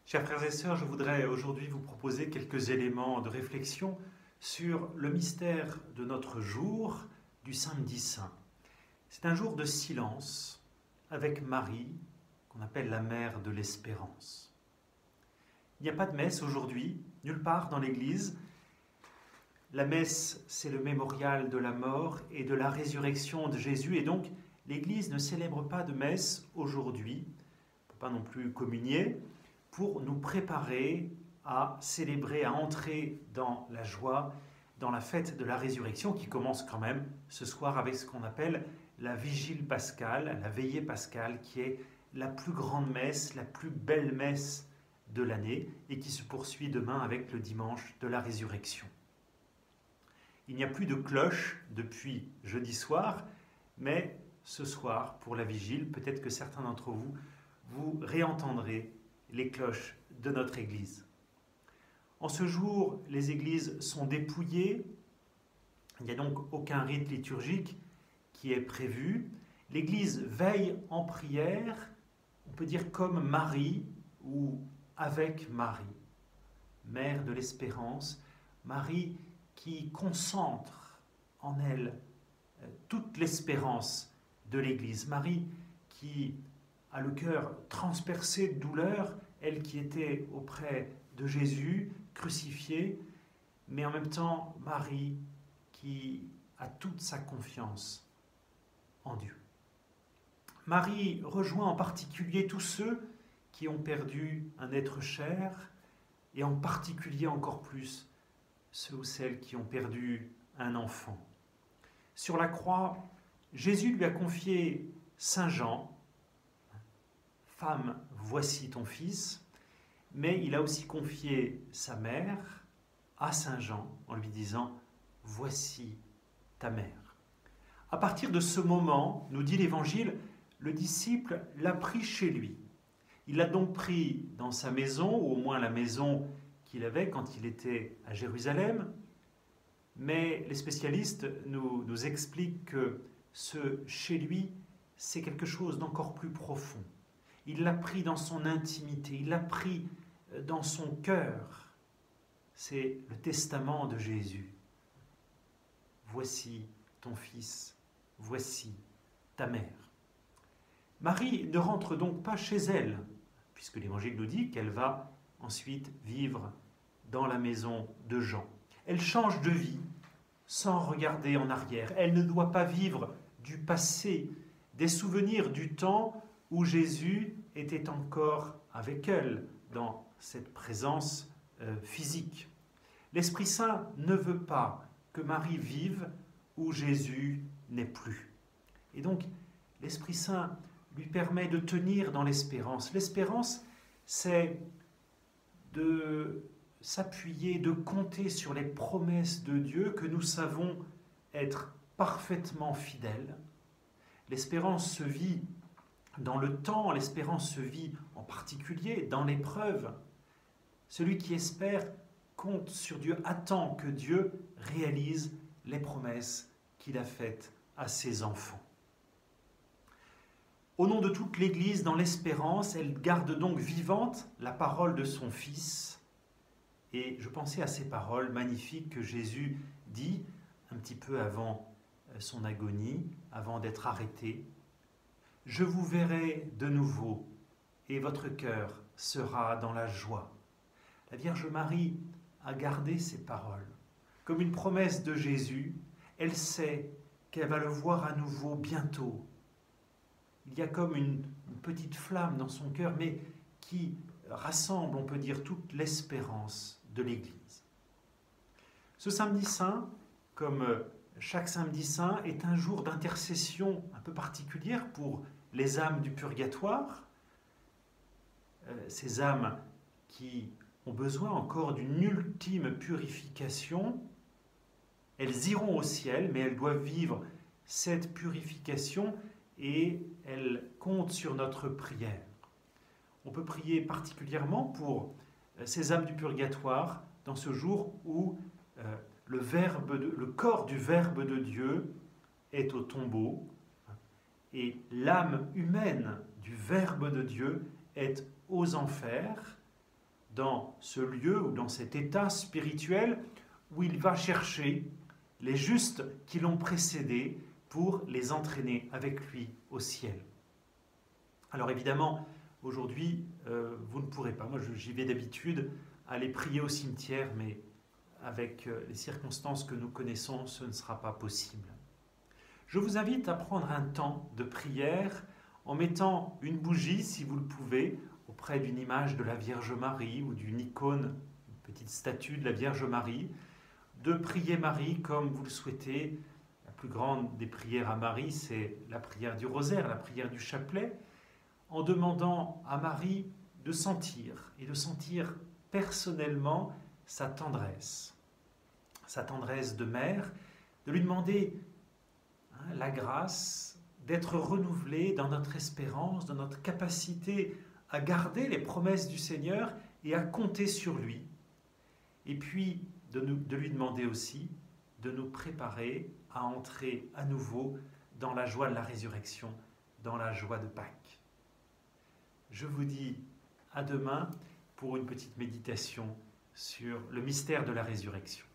Chers frères et sœurs, je voudrais aujourd'hui vous proposer quelques éléments de réflexion sur le mystère de notre jour du Samedi Saint. C'est un jour de silence avec Marie, qu'on appelle la mère de l'espérance. Il n'y a pas de messe aujourd'hui, nulle part dans l'Église. La messe, c'est le mémorial de la mort et de la résurrection de Jésus, et donc l'Église ne célèbre pas de messe aujourd'hui, on ne peut pas non plus communier, pour nous préparer à célébrer, à entrer dans la joie, dans la fête de la résurrection qui commence quand même ce soir avec ce qu'on appelle la vigile pascale, la veillée pascale, qui est la plus grande messe, la plus belle messe de l'année et qui se poursuit demain avec le dimanche de la résurrection. Il n'y a plus de cloche depuis jeudi soir, mais ce soir, pour la vigile, peut-être que certains d'entre vous, vous réentendrez les cloches de notre Église. En ce jour, les églises sont dépouillées, il n'y a donc aucun rite liturgique qui est prévu. L'Église veille en prière, on peut dire comme Marie ou avec Marie, mère de l'espérance, Marie qui concentre en elle toute l'espérance de l'Église. Marie qui a le cœur transpercé de douleur, elle qui était auprès de Jésus, crucifié, mais en même temps Marie qui a toute sa confiance en Dieu. Marie rejoint en particulier tous ceux qui ont perdu un être cher, et en particulier encore plus ceux ou celles qui ont perdu un enfant. Sur la croix, Jésus lui a confié Saint Jean, « Femme, voici ton fils », mais il a aussi confié sa mère à Saint Jean en lui disant « Voici ta mère ». À partir de ce moment, nous dit l'Évangile, le disciple l'a pris chez lui. Il l'a donc pris dans sa maison, ou au moins la maison qu'il avait quand il était à Jérusalem, mais les spécialistes nous expliquent que ce chez lui, c'est quelque chose d'encore plus profond. Il l'a pris dans son intimité, il l'a pris dans son cœur. C'est le testament de Jésus. Voici ton fils, voici ta mère. Marie ne rentre donc pas chez elle, puisque l'Évangile nous dit qu'elle va ensuite vivre dans la maison de Jean. Elle change de vie sans regarder en arrière. Elle ne doit pas vivre du passé, des souvenirs du temps où Jésus était encore avec elle dans cette présence physique. L'Esprit Saint ne veut pas que Marie vive où Jésus n'est plus. Et donc, l'Esprit Saint lui permet de tenir dans l'espérance. L'espérance, c'est de s'appuyer, de compter sur les promesses de Dieu que nous savons être parfaitement fidèles. L'espérance se vit dans le temps, l'espérance se vit en particulier dans l'épreuve. Celui qui espère compte sur Dieu, attend que Dieu réalise les promesses qu'il a faites à ses enfants. Au nom de toute l'Église, dans l'espérance, elle garde donc vivante la parole de son Fils. Et je pensais à ces paroles magnifiques que Jésus dit un petit peu avant son agonie, avant d'être arrêté. « Je vous verrai de nouveau, et votre cœur sera dans la joie. » La Vierge Marie a gardé ces paroles. Comme une promesse de Jésus, elle sait qu'elle va le voir à nouveau bientôt. Il y a comme une petite flamme dans son cœur, mais qui rassemble, on peut dire, toute l'espérance de l'Église. Ce Samedi Saint, comme chaque Samedi Saint, est un jour d'intercession un peu particulière pour les âmes du purgatoire, ces âmes qui ont besoin encore d'une ultime purification. Elles iront au ciel, mais elles doivent vivre cette purification et elles comptent sur notre prière. On peut prier particulièrement pour ces âmes du purgatoire dans ce jour où le corps du Verbe de Dieu est au tombeau et l'âme humaine du Verbe de Dieu est aux enfers dans ce lieu ou dans cet état spirituel où il va chercher les justes qui l'ont précédé pour les entraîner avec lui au ciel. Alors évidemment, aujourd'hui, vous ne pourrez pas. Moi, j'y vais d'habitude aller prier au cimetière, mais avec les circonstances que nous connaissons, ce ne sera pas possible. Je vous invite à prendre un temps de prière en mettant une bougie, si vous le pouvez, auprès d'une image de la Vierge Marie ou d'une icône, une petite statue de la Vierge Marie, de prier Marie comme vous le souhaitez. La plus grande des prières à Marie, c'est la prière du rosaire, la prière du chapelet, en demandant à Marie de sentir, et de sentir personnellement sa tendresse de mère, de lui demander la grâce d'être renouvelée dans notre espérance, dans notre capacité à garder les promesses du Seigneur et à compter sur lui. Et puis de lui demander aussi de nous préparer à entrer à nouveau dans la joie de la résurrection, dans la joie de Pâques. Je vous dis à demain pour une petite méditation sur le mystère de la résurrection.